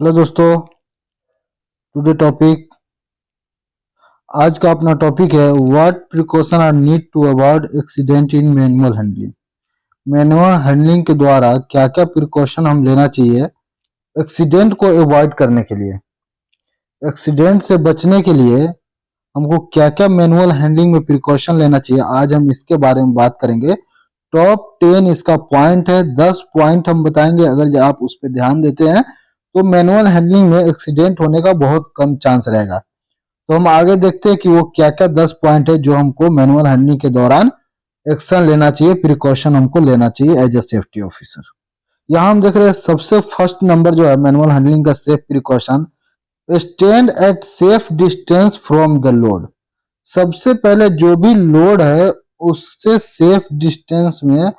Hello दोस्तों, today topic आज का अपना टॉपिक है what precaution are need to avoid accident in manual handling. Manual handling के द्वारा क्या क्या प्रिकॉशन हम लेना चाहिए एक्सीडेंट को अवॉइड करने के लिए। एक्सीडेंट से बचने के लिए हमको क्या क्या मैनुअल हैंडलिंग में प्रिकॉशन लेना चाहिए, आज हम इसके बारे में बात करेंगे। टॉप 10 इसका पॉइंट है, 10 पॉइंट हम बताएंगे। अगर आप उस पर ध्यान देते हैं तो मैनुअल हैंडलिंग में एक्सीडेंट होने का बहुत कम चांस रहेगा। तो हम आगे देखते हैं कि वो क्या क्या 10 पॉइंट है जो हमको मैनुअल हैंडलिंग के दौरान एक्शन लेना चाहिए, प्रिकॉशन हमको लेना चाहिए एज ए सेफ्टी ऑफिसर। यहाँ हम देख रहे हैं सबसे फर्स्ट नंबर जो है मैनुअल हैंडलिंग का safe precaution, stand at safe distance from the load. सबसे पहले जो भी लोड है उससे सेफ डिस्टेंस में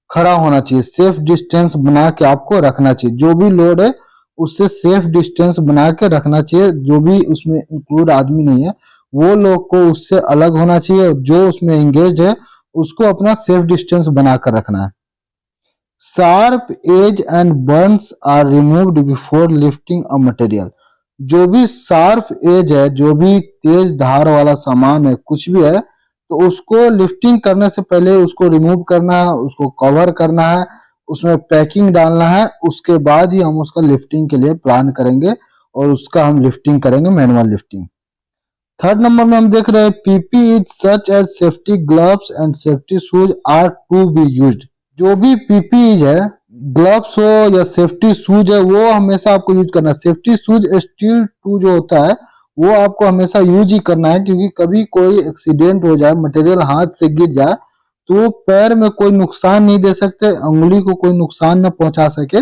खड़ा होना चाहिए, सेफ डिस्टेंस बना के आपको रखना चाहिए। जो भी लोड है उससे सेफ डिस्टेंस बना के रखना चाहिए। जो भी उसमें इंक्लूड आदमी नहीं है वो लोग को उससे अलग होना चाहिए, और जो उसमें एंगेज है उसको अपना सेफ डिस्टेंस बनाकर रखना है। Sharp edge and burns are removed before lifting a material. जो भी शार्प एज है, जो भी तेज धार वाला सामान है, कुछ भी है, तो उसको लिफ्टिंग करने से पहले उसको रिमूव करना है, उसको कवर करना है, उसमें पैकिंग डालना है। उसके बाद ही हम उसका लिफ्टिंग के लिए प्लान करेंगे और उसका हम लिफ्टिंग करेंगे, मैनुअल लिफ्टिंग। थर्ड नंबर में हम देख रहे हैं PPE such as safety gloves and safety shoes are to be used. जो भी पीपीई है, ग्लव्स हो या सेफ्टी शूज है, वो हमेशा आपको यूज करना है। सेफ्टी शूज स्टील टू जो होता है वो आपको हमेशा यूज ही करना है, क्योंकि कभी कोई एक्सीडेंट हो जाए, मटेरियल हाथ से गिर जाए तो वो पैर में कोई नुकसान नहीं दे सकते, उंगली को कोई नुकसान न पहुंचा सके।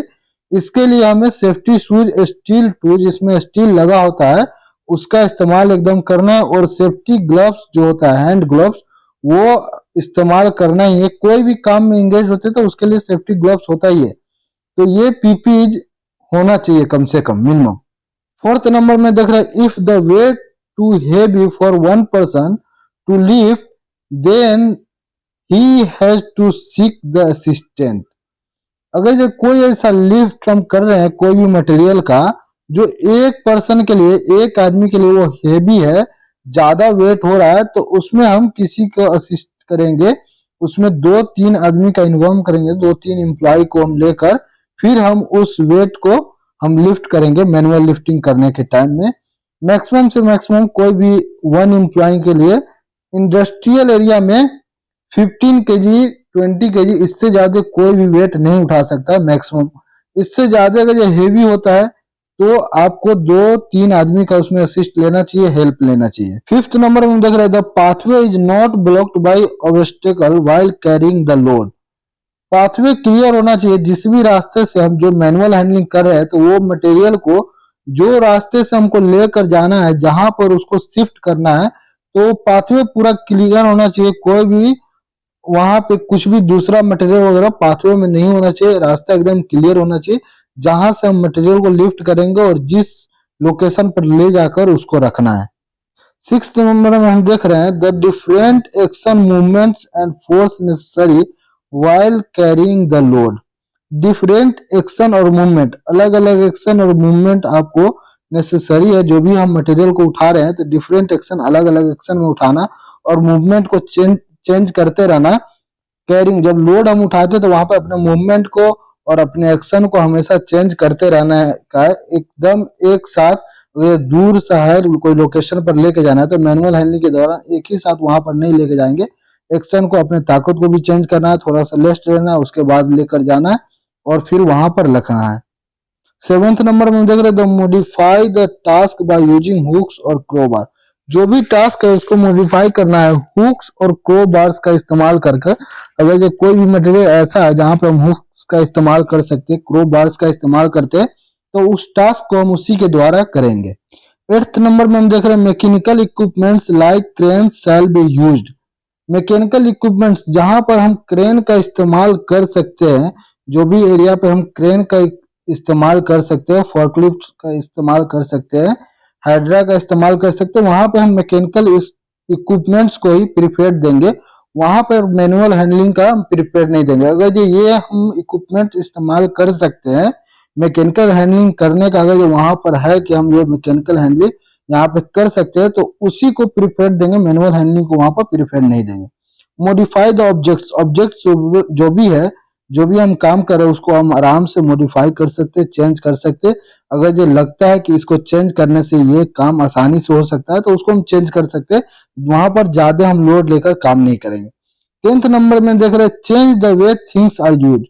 इसके लिए हमें सेफ्टी शूज स्टील टू जिसमें स्टील लगा होता है उसका इस्तेमाल एकदम करना है, और सेफ्टी ग्लव्स जो होता है, हैंड ग्लव्स, वो इस्तेमाल करना ही है। कोई भी काम में एंगेज होते तो उसके लिए सेफ्टी ग्लव्स होता ही है, तो ये पीपीई होना चाहिए कम से कम मिनिमम। फोर्थ नंबर में देख रहे हैं if the weight too heavy for one person to lift then he has to seek the assistant. अगर जो कोई ऐसा लिफ्ट हम कर रहे हैं कोई भी मटेरियल का जो एक पर्सन के लिए, एक आदमी के लिए वो हेवी है, ज्यादा वेट हो रहा है, तो उसमें हम किसी को असिस्ट करेंगे। उसमें 2-3 आदमी का इन्वॉल्व करेंगे, 2-3 एम्प्लॉय को हम लेकर फिर हम उस वेट को हम लिफ्ट करेंगे मैनुअल लिफ्टिंग करने के टाइम में। मैक्सिमम से मैक्सिमम कोई भी 1 एम्प्लॉय के लिए इंडस्ट्रियल एरिया में 15 केजी 20 केजी, इससे ज्यादा कोई भी वेट नहीं उठा सकता मैक्सिमम। इससे ज्यादा अगर ये हेवी होता है तो आपको 2-3 आदमी का उसमें असिस्ट लेना चाहिए, हेल्प लेना चाहिए। फिफ्थ नंबर में देख रहे हैं the pathway is not blocked by obstacle while carrying the load. Pathway clear होना चाहिए। जिस भी रास्ते से हम जो मैनुअल हैंडलिंग कर रहे हैं तो वो मटेरियल को जो रास्ते से हमको लेकर जाना है, जहां पर उसको शिफ्ट करना है, तो पाथवे पूरा क्लियर होना चाहिए। कोई भी वहां पे कुछ भी दूसरा मटेरियल वगैरह पाथवे में नहीं होना चाहिए, रास्ता एकदम क्लियर होना चाहिए जहां से हम मटेरियल को लिफ्ट करेंगे और जिस लोकेशन पर ले जाकर उसको रखना है। सिक्स्थ नंबर में हम देख रहे हैं the different action movements and force necessary while carrying the load. Different action और मूवमेंट, अलग अलग एक्शन और मूवमेंट आपको नेसेसरी है। जो भी हम मटेरियल को उठा रहे हैं तो डिफरेंट एक्शन, अलग अलग एक्शन में उठाना और मूवमेंट को चेंज करते रहना। कैरिंग, जब लोड हम उठाते तो वहां पर अपने मूवमेंट को और अपने एक्शन को हमेशा चेंज करते रहना है का एकदम एक साथ। दूर शहर कोई लोकेशन पर लेके जाना है तो मैनुअल हैंडलिंग के दौरान एक ही साथ वहां पर नहीं लेके जाएंगे। एक्शन को, अपने ताकत को भी चेंज करना है, थोड़ा सा लेस्ट लेना है, उसके बाद लेकर जाना है और फिर वहां पर रखना है। सेवेंथ नंबर में देख रहे हैं modify the task by using hooks और क्रोबार। जो भी टास्क है उसको मॉडिफाई करना है हुक्स और क्रो बार्स का इस्तेमाल करके। अगर जो कोई भी मटेरियल ऐसा है जहां पर हम हुक्स का इस्तेमाल कर सकते हैं, क्रो बार्स का इस्तेमाल करते हैं, तो उस टास्क को हम उसी के द्वारा करेंगे। एट्थ नंबर में हम देख रहे हैं mechanical equipments like crane shall be used. Mechanical equipments जहां पर हम क्रेन का इस्तेमाल कर सकते हैं, जो भी एरिया पे हम क्रेन का इस्तेमाल कर सकते हैं, फोर्कलिफ्ट का इस्तेमाल कर सकते हैं, हाइड्रा का इस्तेमाल कर सकते हैं, वहां पे हम मैकेनिकल इक्विपमेंट्स को ही प्रिफेयर देंगे। वहां पर मैनुअल हैंडलिंग का हम प्रिफेयर नहीं देंगे। अगर ये हम इक्विपमेंट इस्तेमाल कर सकते हैं मैकेनिकल हैंडलिंग करने का अगर वहां पर है कि हम ये मैकेनिकल हैंडलिंग यहाँ पे कर सकते हैं, तो उसी को प्रिफर देंगे, मैनुअल हैंडलिंग को वहां पर प्रिफर नहीं देंगे। मॉडिफाई द ऑब्जेक्ट्स, ऑब्जेक्ट्स जो भी है, जो भी हम काम कर रहे हैं उसको हम आराम से मॉडिफाई कर सकते हैं, चेंज कर सकते हैं। अगर ये लगता है कि इसको चेंज करने से ये काम आसानी से हो सकता है तो उसको हम चेंज कर सकते हैं, वहां पर ज्यादा हम लोड लेकर काम नहीं करेंगे। 10th नंबर में देख रहे हैं, change the way things are use,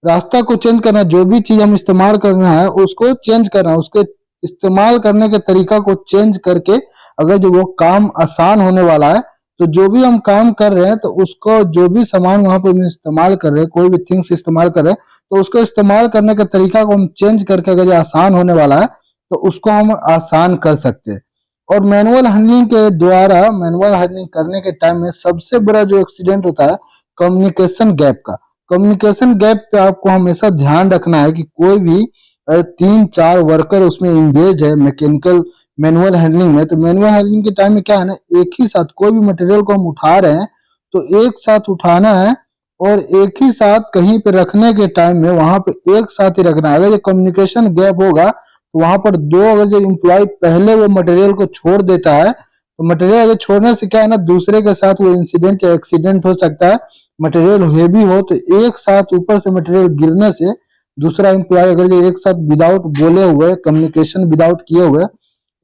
रास्ता को चेंज करना, जो भी चीज हम इस्तेमाल करना है उसको चेंज करना, उसके इस्तेमाल करने के तरीका को चेंज करके अगर जो वो काम आसान होने वाला है, तो जो भी हम काम कर रहे हैं तो उसको जो भी सामान वहां पर हम इस्तेमाल कर रहे हैं, कोई भी थिंग्स इस्तेमाल कर रहे हैं, तो उसको इस्तेमाल करने के तरीका को हम चेंज करके अगर ये आसान होने वाला है तो उसको हम आसान कर सकते हैं। और मैनुअल हैंडलिंग के द्वारा, मैनुअल हैंडलिंग करने के टाइम में सबसे बड़ा जो एक्सीडेंट होता है कम्युनिकेशन गैप का। कम्युनिकेशन गैप पे आपको हमेशा ध्यान रखना है कि कोई भी 3-4 वर्कर उसमें इंगेज है मैकेनिकल मैनुअल हैंडलिंग में, तो मैनुअल हैंडलिंग के टाइम में क्या है ना, एक ही साथ कोई भी मटेरियल को हम उठा रहे हैं तो एक साथ उठाना है और एक ही साथ कहीं पे रखने के टाइम में वहां पे एक साथ ही रखना है। अगर ये कम्युनिकेशन गैप होगा तो वहां पर दो, अगर जो इम्प्लॉय पहले वो मटेरियल को छोड़ देता है तो मटेरियल अगर छोड़ने से क्या है ना, दूसरे के साथ वो इंसिडेंट या एक्सीडेंट हो सकता है। मटेरियल हेवी हो तो एक साथ ऊपर से मटेरियल गिरने से दूसरा एम्प्लॉय अगर ये एक साथ विदाउट बोले हुए, कम्युनिकेशन विदाउट किए हुए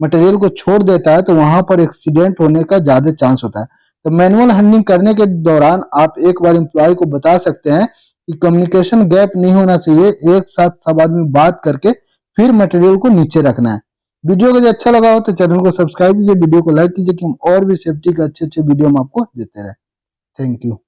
मटेरियल को छोड़ देता है तो वहां पर एक्सीडेंट होने का ज्यादा चांस होता है। तो मैनुअल हैंडलिंग करने के दौरान आप एक बार एम्प्लॉय को बता सकते हैं कि कम्युनिकेशन गैप नहीं होना चाहिए, एक साथ सब आदमी बात करके फिर मटेरियल को नीचे रखना है। वीडियो अगर अच्छा लगा हो तो चैनल को सब्सक्राइब कीजिए, वीडियो को लाइक कीजिए कि हम और भी सेफ्टी के अच्छे अच्छे वीडियो हम आपको देते रहे। Thank you.